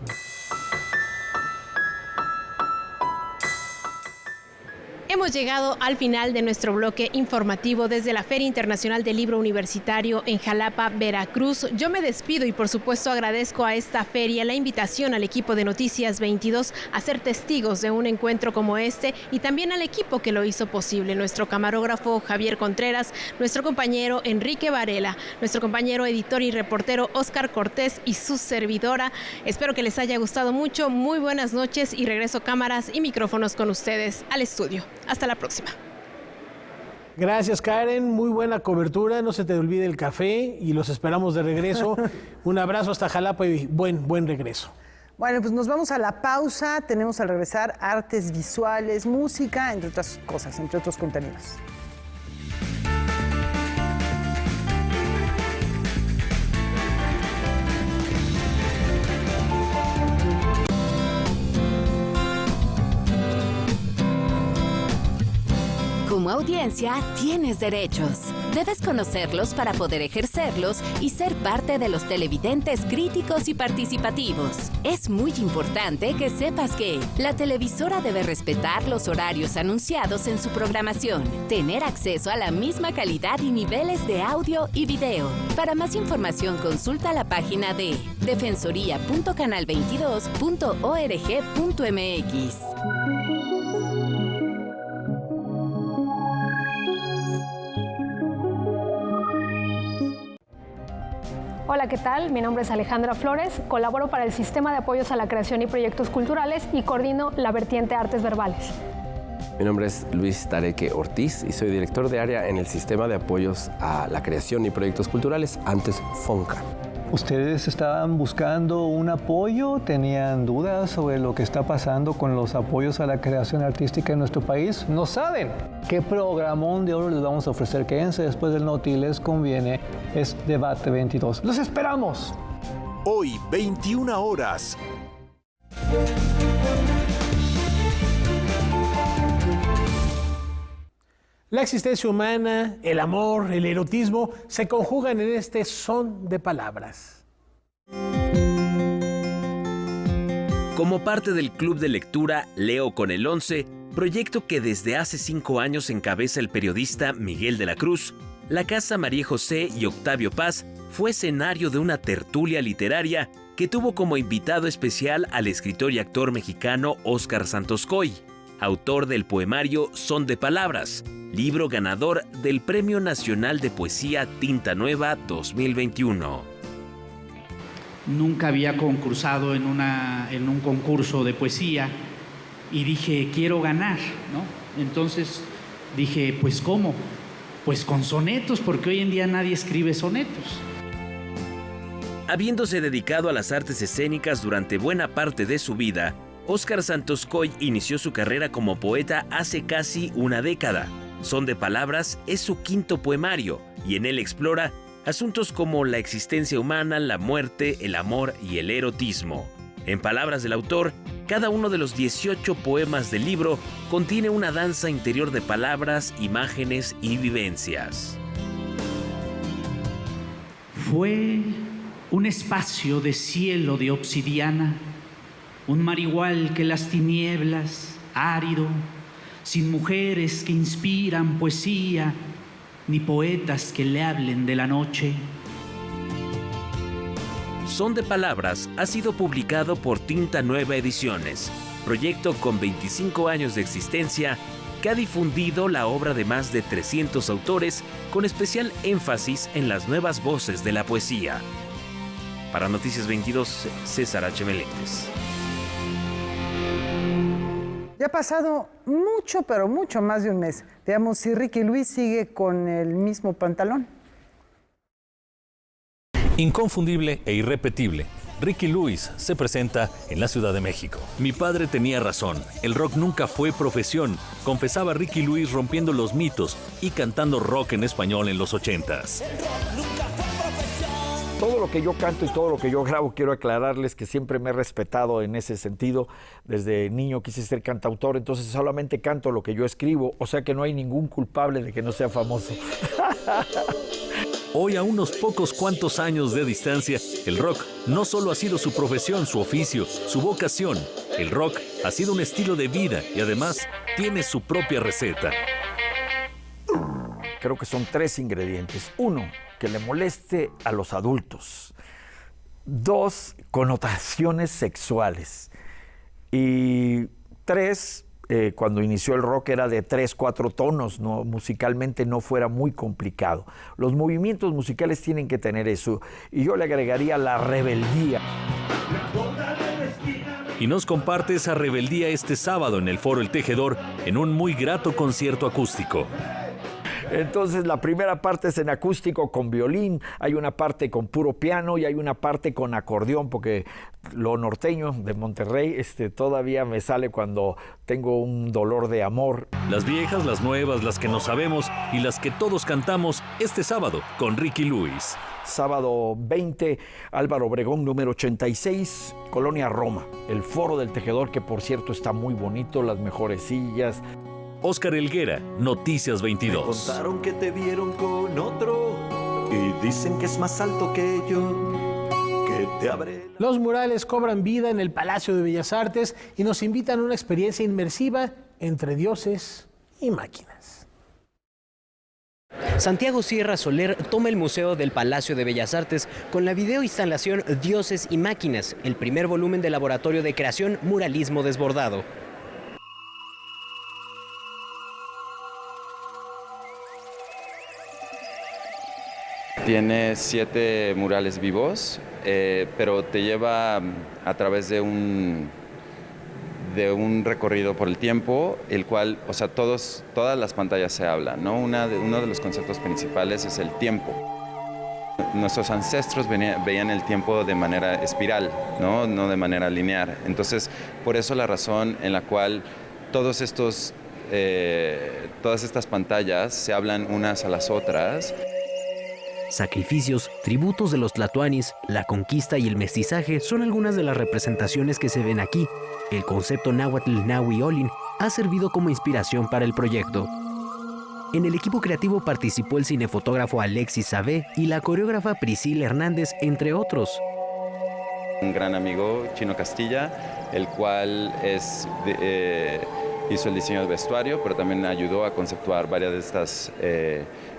Hemos llegado al final de nuestro bloque informativo desde la Feria Internacional del Libro Universitario en Jalapa, Veracruz. Yo me despido y por supuesto agradezco a esta feria la invitación al equipo de Noticias 22 a ser testigos de un encuentro como este y también al equipo que lo hizo posible, nuestro camarógrafo Javier Contreras, nuestro compañero Enrique Varela, nuestro compañero editor y reportero Óscar Cortés y su servidora. Espero que les haya gustado mucho, muy buenas noches y regreso cámaras y micrófonos con ustedes al estudio. Hasta la próxima. Gracias, Karen. Muy buena cobertura. No se te olvide el café y los esperamos de regreso. Un abrazo hasta Jalapa y buen regreso. Bueno, pues nos vamos a la pausa. Tenemos al regresar artes visuales, música, entre otras cosas, entre otros contenidos. Como audiencia, tienes derechos. Debes conocerlos para poder ejercerlos y ser parte de los televidentes críticos y participativos. Es muy importante que sepas que la televisora debe respetar los horarios anunciados en su programación, tener acceso a la misma calidad y niveles de audio y video. Para más información, consulta la página de defensoría.canal22.org.mx. Hola, ¿qué tal? Mi nombre es Alejandra Flores, colaboro para el Sistema de Apoyos a la Creación y Proyectos Culturales y coordino la vertiente Artes Verbales. Mi nombre es Luis Tareque Ortiz y soy director de área en el Sistema de Apoyos a la Creación y Proyectos Culturales, antes FONCA. ¿Ustedes estaban buscando un apoyo? ¿Tenían dudas sobre lo que está pasando con los apoyos a la creación artística en nuestro país? ¿No saben qué programón de oro les vamos a ofrecer? Quédense después del Noti, les conviene. Es Debate 22. ¡Los esperamos! Hoy, 21 horas. La existencia humana, el amor, el erotismo se conjugan en este son de palabras. Como parte del club de lectura Leo con el 11, proyecto que desde hace 5 años encabeza el periodista Miguel de la Cruz, la Casa María José y Octavio Paz fue escenario de una tertulia literaria que tuvo como invitado especial al escritor y actor mexicano Óscar Santos Coy, autor del poemario Son de Palabras, libro ganador del Premio Nacional de Poesía Tinta Nueva 2021. Nunca había concursado en un concurso de poesía y dije, quiero ganar, ¿no? Entonces dije, pues ¿cómo? Pues con sonetos, porque hoy en día nadie escribe sonetos. Habiéndose dedicado a las artes escénicas durante buena parte de su vida, Óscar Santos Coy inició su carrera como poeta hace casi una década. Son de Palabras es su 5º poemario y en él explora asuntos como la existencia humana, la muerte, el amor y el erotismo. En palabras del autor, cada uno de los 18 poemas del libro contiene una danza interior de palabras, imágenes y vivencias. Fue un espacio de cielo de obsidiana, un mar igual que las tinieblas, árido, sin mujeres que inspiran poesía, ni poetas que le hablen de la noche. Son de Palabras ha sido publicado por Tinta Nueva Ediciones, proyecto con 25 años de existencia que ha difundido la obra de más de 300 autores con especial énfasis en las nuevas voces de la poesía. Para Noticias 22, César H. Meléndez. Ya ha pasado mucho, pero mucho más de un mes. Veamos si Ricky Luis sigue con el mismo pantalón. Inconfundible e irrepetible, Ricky Lewis se presenta en la Ciudad de México. Mi padre tenía razón, el rock nunca fue profesión, confesaba Ricky Lewis rompiendo los mitos y cantando rock en español en los 80s. Todo lo que yo canto y todo lo que yo grabo, quiero aclararles que siempre me he respetado en ese sentido. Desde niño quise ser cantautor, entonces solamente canto lo que yo escribo, o sea que no hay ningún culpable de que no sea famoso. Hoy, a unos pocos cuantos años de distancia, el rock no solo ha sido su profesión, su oficio, su vocación. El rock ha sido un estilo de vida y además tiene su propia receta. Creo que son 3 ingredientes. 1, que le moleste a los adultos. 2, connotaciones sexuales. Y 3, cuando inició el rock era de 3, 4 tonos, ¿no? Musicalmente no fuera muy complicado. Los movimientos musicales tienen que tener eso. Y yo le agregaría la rebeldía. Y nos comparte esa rebeldía este sábado en el Foro El Tejedor en un muy grato concierto acústico. Entonces la primera parte es en acústico con violín, hay una parte con puro piano y hay una parte con acordeón, porque lo norteño de Monterrey todavía me sale cuando tengo un dolor de amor. Las viejas, las nuevas, las que no sabemos y las que todos cantamos este sábado con Ricky Lewis. Sábado 20, Álvaro Obregón, número 86, Colonia Roma. El Foro del Tejedor, que por cierto está muy bonito, las mejores sillas. Óscar Helguera, Noticias 22. Me contaron que te vieron con otro y dicen que es más alto que yo, que te abre. Los murales cobran vida en el Palacio de Bellas Artes y nos invitan a una experiencia inmersiva entre dioses y máquinas. Santiago Sierra Soler toma el Museo del Palacio de Bellas Artes con la videoinstalación Dioses y Máquinas, el primer volumen del laboratorio de creación Muralismo Desbordado. Tiene 7 murales vivos, pero te lleva a través de un recorrido por el tiempo, el cual, o sea, todas las pantallas se hablan, ¿no? Uno de los conceptos principales es el tiempo. Nuestros ancestros veían el tiempo de manera espiral, no de manera lineal. Entonces, por eso la razón en la cual todas estas pantallas se hablan unas a las otras. Sacrificios, tributos de los tlatoanis, la conquista y el mestizaje son algunas de las representaciones que se ven aquí. El concepto náhuatl Nahui Olin ha servido como inspiración para el proyecto. En el equipo creativo participó el cinefotógrafo Alexis Sabé y la coreógrafa Priscila Hernández, entre otros. Un gran amigo, Chino Castilla, el cual hizo el diseño del vestuario, pero también ayudó a conceptuar varias de estas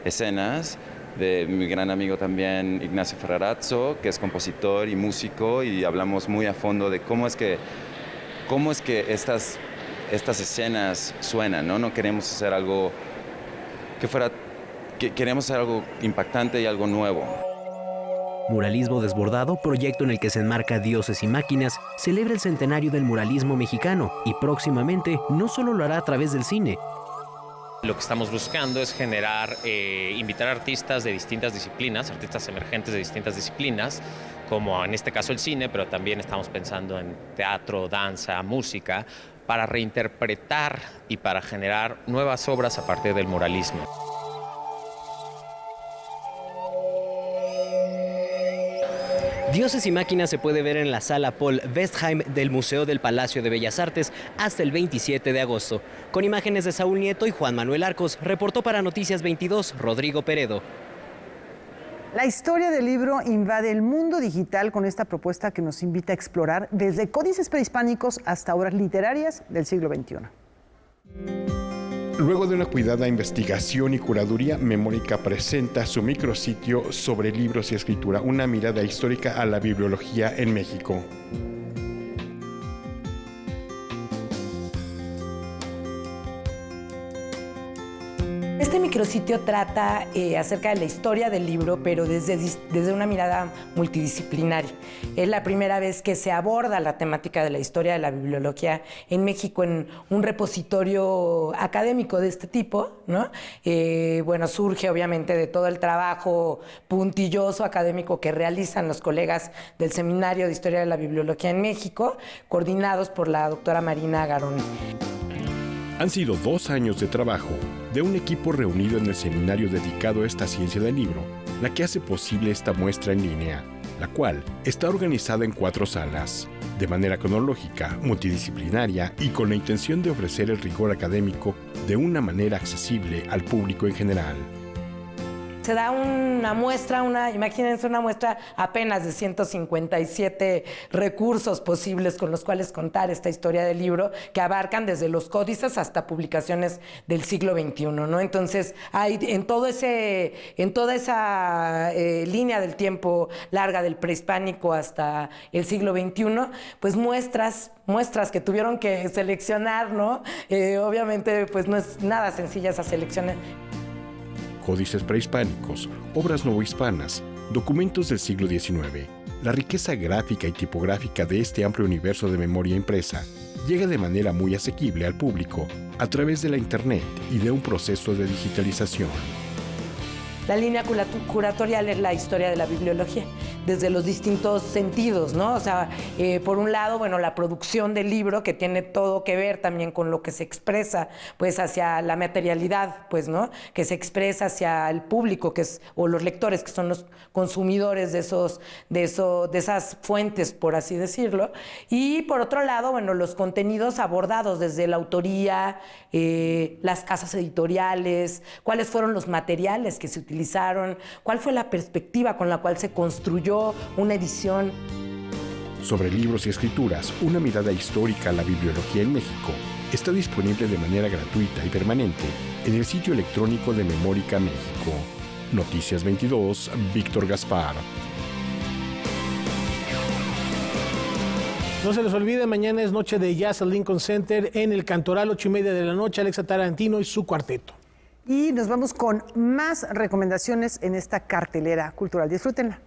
escenas. De mi gran amigo también Ignacio Ferrarazzo, que es compositor y músico, y hablamos muy a fondo de cómo es que estas escenas suenan, ¿no? No queremos hacer algo queremos hacer algo impactante y algo nuevo. Muralismo Desbordado, proyecto en el que se enmarca Dioses y Máquinas, celebra el centenario del muralismo mexicano y próximamente no solo lo hará a través del cine. Lo que estamos buscando es invitar artistas de distintas disciplinas, artistas emergentes de distintas disciplinas, como en este caso el cine, pero también estamos pensando en teatro, danza, música, para reinterpretar y para generar nuevas obras a partir del muralismo. Dioses y Máquinas se puede ver en la sala Paul Westheim del Museo del Palacio de Bellas Artes hasta el 27 de agosto. Con imágenes de Saúl Nieto y Juan Manuel Arcos, reportó para Noticias 22, Rodrigo Peredo. La historia del libro invade el mundo digital con esta propuesta que nos invita a explorar desde códices prehispánicos hasta obras literarias del siglo XXI. Luego de una cuidada investigación y curaduría, Memórica presenta su micrositio sobre libros y escritura, una mirada histórica a la bibliología en México. Este micrositio trata acerca de la historia del libro, pero desde una mirada multidisciplinaria. Es la primera vez que se aborda la temática de la historia de la bibliología en México en un repositorio académico de este tipo, ¿no? Surge obviamente de todo el trabajo puntilloso académico que realizan los colegas del Seminario de Historia de la Bibliología en México, coordinados por la doctora Marina Garón. Han sido 2 años de trabajo de un equipo reunido en el seminario dedicado a esta ciencia del libro, la que hace posible esta muestra en línea, la cual está organizada en 4 salas, de manera cronológica, multidisciplinaria y con la intención de ofrecer el rigor académico de una manera accesible al público en general. Se da una muestra, imagínense una muestra apenas de 157 recursos posibles con los cuales contar esta historia del libro, que abarcan desde los códices hasta publicaciones del siglo XXI, ¿no? Entonces, hay en toda esa línea del tiempo larga del prehispánico hasta el siglo XXI, pues muestras que tuvieron que seleccionar, ¿no? Obviamente, pues no es nada sencilla esa selección. Códices prehispánicos, obras novohispanas, documentos del siglo XIX. La riqueza gráfica y tipográfica de este amplio universo de memoria impresa llega de manera muy asequible al público a través de la Internet y de un proceso de digitalización. La línea curatorial es la historia de la bibliología, desde los distintos sentidos, ¿no? O sea, por un lado, la producción del libro, que tiene todo que ver también con lo que se expresa, pues, hacia la materialidad, pues, ¿no? Que se expresa hacia el público, o los lectores, que son los consumidores de esas fuentes, por así decirlo. Y, por otro lado, los contenidos abordados desde la autoría, las casas editoriales, cuáles fueron los materiales que se utilizaron, cuál fue la perspectiva con la cual se construyó una edición. Sobre libros y escrituras, una mirada histórica a la bibliología en México está disponible de manera gratuita y permanente en el sitio electrónico de Memórica México. Noticias 22, Víctor Gaspar. No se les olvide, mañana es noche de jazz al Lincoln Center en el Cantoral, 8:30 de la noche, Alexa Tarantino y su cuarteto. Y nos vamos con más recomendaciones en esta cartelera cultural. Disfrútenla.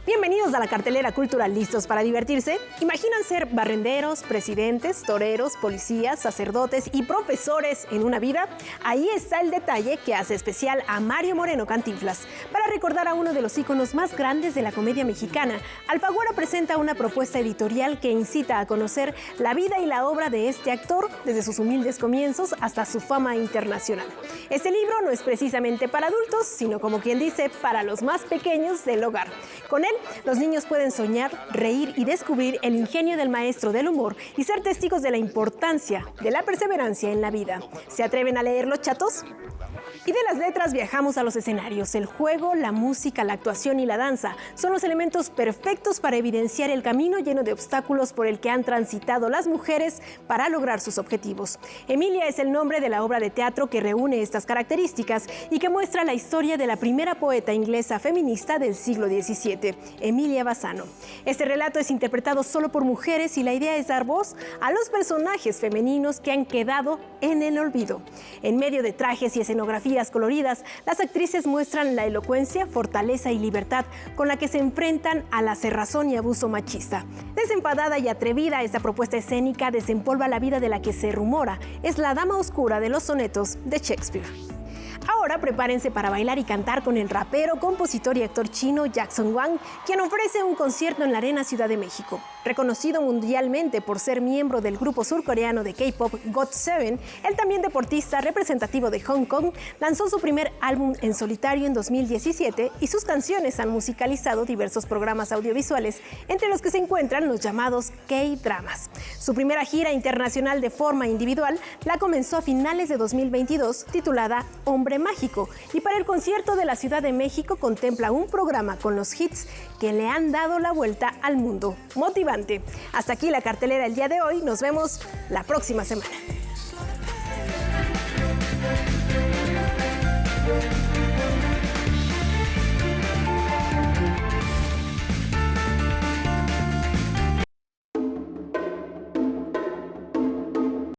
Bienvenidos a la cartelera cultural. ¿Listos para divertirse? ¿Imaginan ser barrenderos, presidentes, toreros, policías, sacerdotes y profesores en una vida? Ahí está el detalle que hace especial a Mario Moreno Cantinflas. Para recordar a uno de los íconos más grandes de la comedia mexicana, Alfaguara presenta una propuesta editorial que incita a conocer la vida y la obra de este actor desde sus humildes comienzos hasta su fama internacional. Este libro no es precisamente para adultos, sino como quien dice, para los más pequeños del hogar. Con él, los niños pueden soñar, reír y descubrir el ingenio del maestro del humor y ser testigos de la importancia de la perseverancia en la vida. ¿Se atreven a leerlo, chatos? Y de las letras viajamos a los escenarios. El juego, la música, la actuación y la danza son los elementos perfectos para evidenciar el camino lleno de obstáculos por el que han transitado las mujeres para lograr sus objetivos. Emilia es el nombre de la obra de teatro que reúne estas características y que muestra la historia de la primera poeta inglesa feminista del siglo XVII, Emilia Bassano. Este relato es interpretado solo por mujeres y la idea es dar voz a los personajes femeninos que han quedado en el olvido. En medio de trajes y escenografías coloridas, las actrices muestran la elocuencia, fortaleza y libertad con la que se enfrentan a la cerrazón y abuso machista. Desenfadada y atrevida, esta propuesta escénica desempolva la vida de la que se rumora es la dama oscura de los sonetos de Shakespeare. Ahora prepárense para bailar y cantar con el rapero, compositor y actor chino Jackson Wang, quien ofrece un concierto en la Arena Ciudad de México. Reconocido mundialmente por ser miembro del grupo surcoreano de K-pop GOT7, el también deportista representativo de Hong Kong lanzó su primer álbum en solitario en 2017 y sus canciones han musicalizado diversos programas audiovisuales, entre los que se encuentran los llamados K-dramas. Su primera gira internacional de forma individual la comenzó a finales de 2022, titulada Hombre Mágico, y para el concierto de la Ciudad de México contempla un programa con los hits que le han dado la vuelta al mundo. Motivante. Hasta aquí la cartelera el día de hoy. Nos vemos la próxima semana.